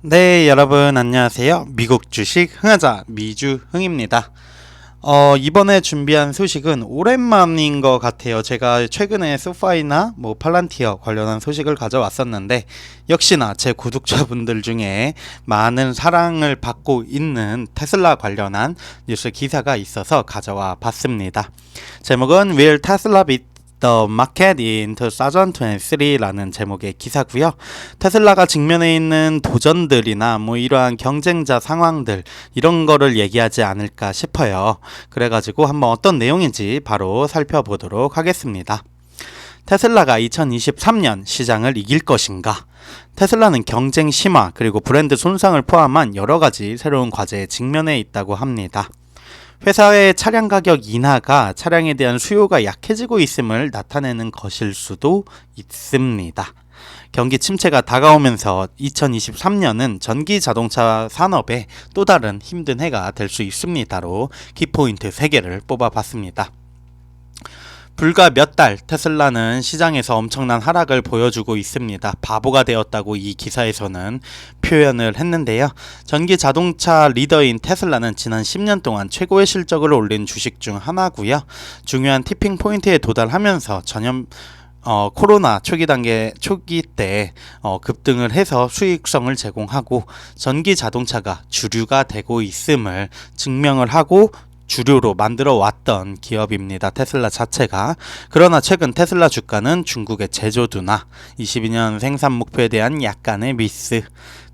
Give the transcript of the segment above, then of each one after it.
네, 여러분 안녕하세요. 미국 주식 흥하자 미주흥입니다. 이번에 준비한 소식은 오랜만인 것 같아요. 제가 최근에 소파이나 팔란티어 관련한 소식을 가져왔었는데 역시나 제 구독자분들 중에 많은 사랑을 받고 있는 테슬라 관련한 뉴스 기사가 있어서 가져와 봤습니다. 제목은 Will Tesla Beat The Market in 2023라는 제목의 기사고요. 테슬라가 직면해 있는 도전들이나 이러한 경쟁자 상황들 이런 거를 얘기하지 않을까 싶어요. 그래가지고 한번 어떤 내용인지 바로 살펴보도록 하겠습니다. 테슬라가 2023년 시장을 이길 것인가? 테슬라는 경쟁 심화 그리고 브랜드 손상을 포함한 여러 가지 새로운 과제에 직면해 있다고 합니다. 회사의 차량 가격 인하가 차량에 대한 수요가 약해지고 있음을 나타내는 것일 수도 있습니다. 경기 침체가 다가오면서 2023년은 전기 자동차 산업에 또 다른 힘든 해가 될 수 있습니다로 키포인트 3개를 뽑아봤습니다. 불과 몇 달 테슬라는 시장에서 엄청난 하락을 보여주고 있습니다. 바보가 되었다고 이 기사에서는 표현을 했는데요. 전기 자동차 리더인 테슬라는 지난 10년 동안 최고의 실적을 올린 주식 중 하나고요. 중요한 티핑 포인트에 도달하면서 전염 코로나 초기 때 급등을 해서 수익성을 제공하고 전기 자동차가 주류가 되고 있음을 증명을 하고 주류로 만들어 왔던 기업입니다. 테슬라 자체가. 그러나 최근 테슬라 주가는 중국의 제조 둔화, 22년 생산 목표에 대한 약간의 미스,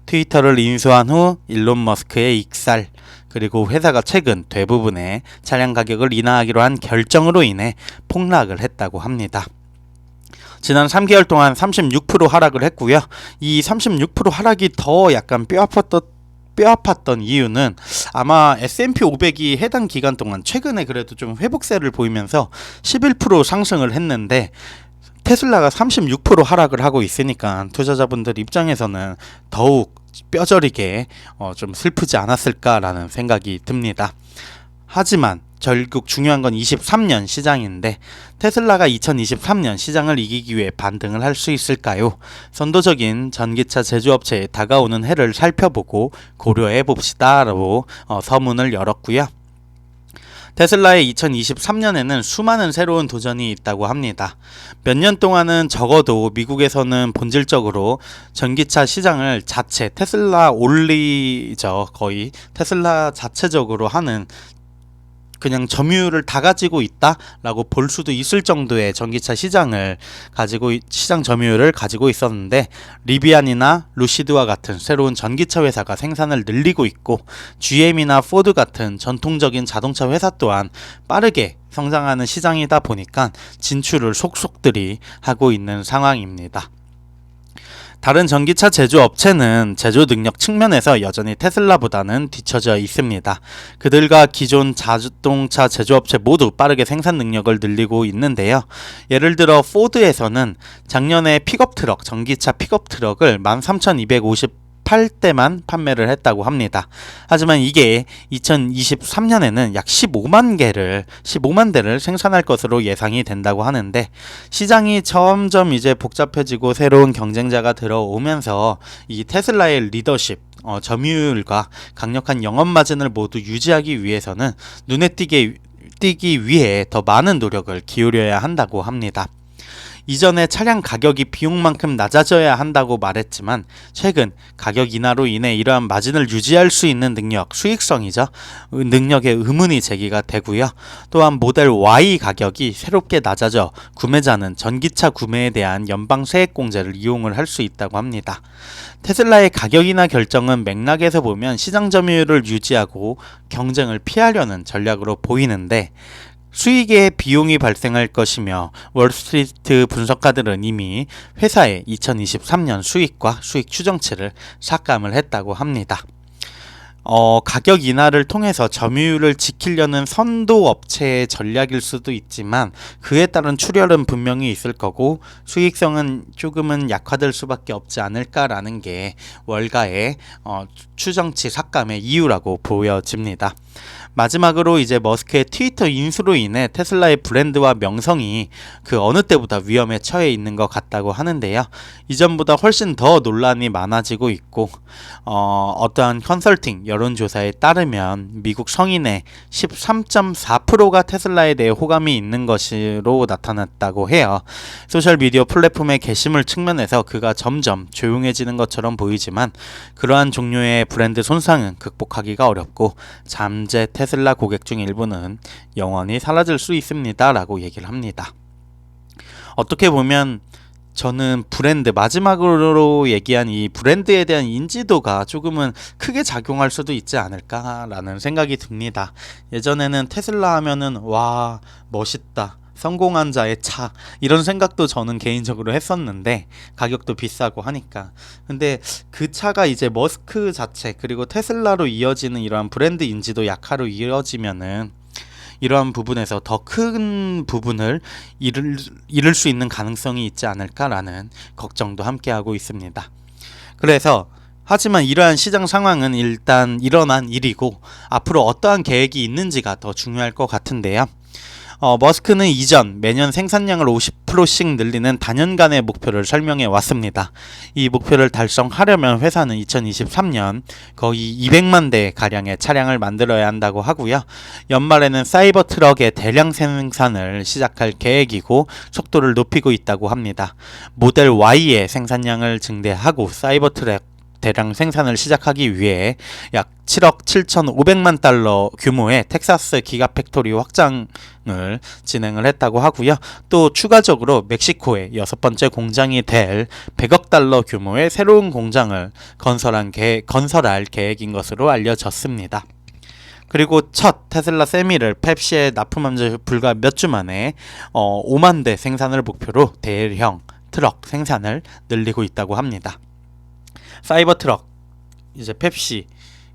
트위터를 인수한 후 일론 머스크의 익살, 그리고 회사가 최근 대부분의 차량 가격을 인하하기로 한 결정으로 인해 폭락을 했다고 합니다. 지난 3개월 동안 36% 하락을 했고요. 이 36% 하락이 더 약간 뼈아팠던 이유는 아마 S&P 500이 해당 기간 동안 최근에 그래도 좀 회복세를 보이면서 11% 상승을 했는데 테슬라가 36% 하락을 하고 있으니까 투자자분들 입장에서는 더욱 뼈저리게 좀 슬프지 않았을까라는 생각이 듭니다. 하지만 결국 중요한 건 23년 시장인데 테슬라가 2023년 시장을 이기기 위해 반등을 할 수 있을까요? 선도적인 전기차 제조업체에 다가오는 해를 살펴보고 고려해 봅시다라고 서문을 열었고요. 테슬라의 2023년에는 수많은 새로운 도전이 있다고 합니다. 몇 년 동안은 적어도 미국에서는 본질적으로 전기차 시장을 자체 테슬라 올리죠. 거의 테슬라 자체적으로 하는 그냥 점유율을 다 가지고 있다라고 볼 수도 있을 정도의 전기차 시장 점유율을 가지고 있었는데 리비안이나 루시드와 같은 새로운 전기차 회사가 생산을 늘리고 있고 GM이나 포드 같은 전통적인 자동차 회사 또한 빠르게 성장하는 시장이다 보니까 진출을 속속들이 하고 있는 상황입니다. 다른 전기차 제조업체는 제조 능력 측면에서 여전히 테슬라보다는 뒤처져 있습니다. 그들과 기존 자동차 제조업체 모두 빠르게 생산 능력을 늘리고 있는데요. 예를 들어 포드에서는 작년에 전기차 픽업 트럭을 13,258대만 판매를 했다고 합니다. 하지만 이게 2023년에는 약 15만 대를 생산할 것으로 예상이 된다고 하는데 시장이 점점 이제 복잡해지고 새로운 경쟁자가 들어오면서 이 테슬라의 리더십 점유율과 강력한 영업 마진을 모두 유지하기 위해서는 눈에 띄기 위해 더 많은 노력을 기울여야 한다고 합니다. 이전에 차량 가격이 비용만큼 낮아져야 한다고 말했지만 최근 가격 인하로 인해 이러한 마진을 유지할 수 있는 수익성이죠. 능력에 의문이 제기가 되고요. 또한 모델 Y 가격이 새롭게 낮아져 구매자는 전기차 구매에 대한 연방 세액 공제를 이용을 할 수 있다고 합니다. 테슬라의 가격 인하 결정은 맥락에서 보면 시장 점유율을 유지하고 경쟁을 피하려는 전략으로 보이는데 수익에 비용이 발생할 것이며 월스트리트 분석가들은 이미 회사의 2023년 수익과 수익 추정치를 삭감을 했다고 합니다. 가격 인하를 통해서 점유율을 지키려는 선도 업체의 전략일 수도 있지만 그에 따른 출혈은 분명히 있을 거고 수익성은 조금은 약화될 수밖에 없지 않을까라는 게 월가의 추정치 삭감의 이유라고 보여집니다. 마지막으로 이제 머스크의 트위터 인수로 인해 테슬라의 브랜드와 명성이 그 어느 때보다 위험에 처해 있는 것 같다고 하는데요. 이전보다 훨씬 더 논란이 많아지고 있고 어떠한 컨설팅 여론조사에 따르면 미국 성인의 13.4%가 테슬라에 대해 호감이 있는 것으로 나타났다고 해요. 소셜미디어 플랫폼의 게시물 측면에서 그가 점점 조용해지는 것처럼 보이지만 그러한 종류의 브랜드 손상은 극복하기가 어렵고 잠재 테슬라 고객 중 일부는 영원히 사라질 수 있습니다 라고 얘기를 합니다. 어떻게 보면 저는 브랜드, 마지막으로 얘기한 이 브랜드에 대한 인지도가 조금은 크게 작용할 수도 있지 않을까라는 생각이 듭니다. 예전에는 테슬라 하면은 와 멋있다, 성공한 자의 차, 이런 생각도 저는 개인적으로 했었는데 가격도 비싸고 하니까. 근데 그 차가 이제 머스크 자체 그리고 테슬라로 이어지는 이러한 브랜드 인지도 약화로 이어지면은 이러한 부분에서 더 큰 부분을 잃을 수 있는 가능성이 있지 않을까라는 걱정도 함께하고 있습니다. 그래서 하지만 이러한 시장 상황은 일단 일어난 일이고 앞으로 어떠한 계획이 있는지가 더 중요할 것 같은데요. 머스크는 이전 매년 생산량을 50%씩 늘리는 단연간의 목표를 설명해 왔습니다. 이 목표를 달성하려면 회사는 2023년 거의 200만 대 가량의 차량을 만들어야 한다고 하고요. 연말에는 사이버 트럭의 대량 생산을 시작할 계획이고 속도를 높이고 있다고 합니다. 모델 Y의 생산량을 증대하고 사이버 트럭 대량 생산을 시작하기 위해 약 7억 7,500만 달러 규모의 텍사스 기가팩토리 확장을 진행을 했다고 하고요. 또 추가적으로 멕시코에 6번째 공장이 될 100억 달러 규모의 새로운 공장을 건설할 계획인 것으로 알려졌습니다. 그리고 첫 테슬라 세미를 펩시에 납품한 지 불과 몇 주 만에 5만 대 생산을 목표로 대형 트럭 생산을 늘리고 있다고 합니다. 사이버 트럭, 이제 펩시,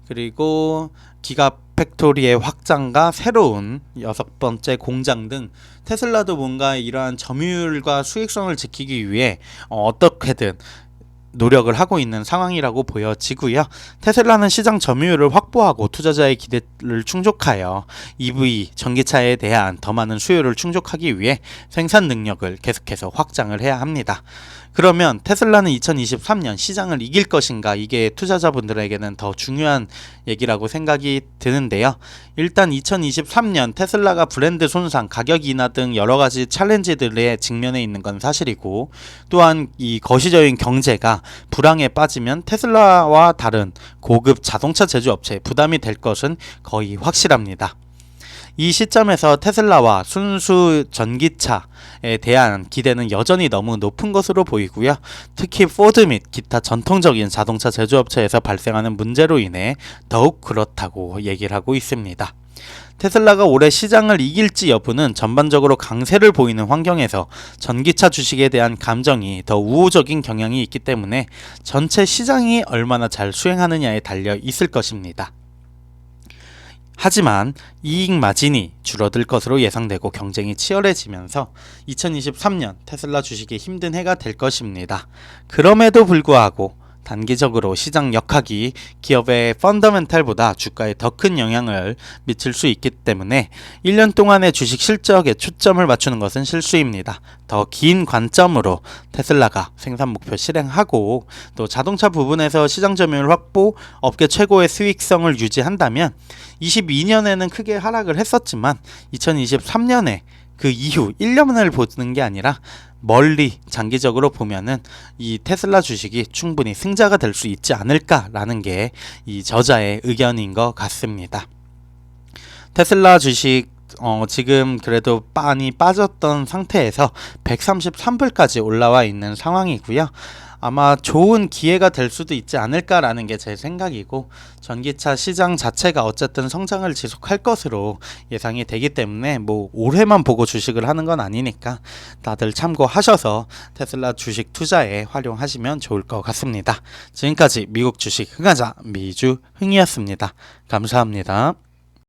그리고 기가팩토리의 확장과 새로운 6번째 공장 등 테슬라도 뭔가 이러한 점유율과 수익성을 지키기 위해 어떻게든 노력을 하고 있는 상황이라고 보여지고요. 테슬라는 시장 점유율을 확보하고 투자자의 기대를 충족하여 EV 전기차에 대한 더 많은 수요를 충족하기 위해 생산 능력을 계속해서 확장을 해야 합니다. 그러면 테슬라는 2023년 시장을 이길 것인가? 이게 투자자분들에게는 더 중요한 얘기라고 생각이 드는데요. 일단 2023년 테슬라가 브랜드 손상, 가격 인하 등 여러 가지 챌린지들에 직면해 있는 건 사실이고, 또한 이 거시적인 경제가 불황에 빠지면 테슬라와 다른 고급 자동차 제조업체에 부담이 될 것은 거의 확실합니다. 이 시점에서 테슬라와 순수 전기차에 대한 기대는 여전히 너무 높은 것으로 보이고요. 특히 포드 및 기타 전통적인 자동차 제조업체에서 발생하는 문제로 인해 더욱 그렇다고 얘기를 하고 있습니다. 테슬라가 올해 시장을 이길지 여부는 전반적으로 강세를 보이는 환경에서 전기차 주식에 대한 감정이 더 우호적인 경향이 있기 때문에 전체 시장이 얼마나 잘 수행하느냐에 달려 있을 것입니다. 하지만 이익 마진이 줄어들 것으로 예상되고 경쟁이 치열해지면서 2023년 테슬라 주식이 힘든 해가 될 것입니다. 그럼에도 불구하고 단기적으로 시장 역학이 기업의 펀더멘탈보다 주가에 더 큰 영향을 미칠 수 있기 때문에 1년 동안의 주식 실적에 초점을 맞추는 것은 실수입니다. 더 긴 관점으로 테슬라가 생산 목표 실행하고 또 자동차 부분에서 시장 점유율 확보, 업계 최고의 수익성을 유지한다면 22년에는 크게 하락을 했었지만 2023년에 그 이후 1년을 보는 게 아니라 멀리 장기적으로 보면은 이 테슬라 주식이 충분히 승자가 될 수 있지 않을까라는 게 이 저자의 의견인 것 같습니다. 테슬라 주식 지금 그래도 많이 빠졌던 상태에서 133불까지 올라와 있는 상황이고요. 아마 좋은 기회가 될 수도 있지 않을까라는 게 제 생각이고, 전기차 시장 자체가 어쨌든 성장을 지속할 것으로 예상이 되기 때문에 뭐 올해만 보고 주식을 하는 건 아니니까 다들 참고하셔서 테슬라 주식 투자에 활용하시면 좋을 것 같습니다. 지금까지 미국 주식 흥하자 미주 흥이었습니다. 감사합니다.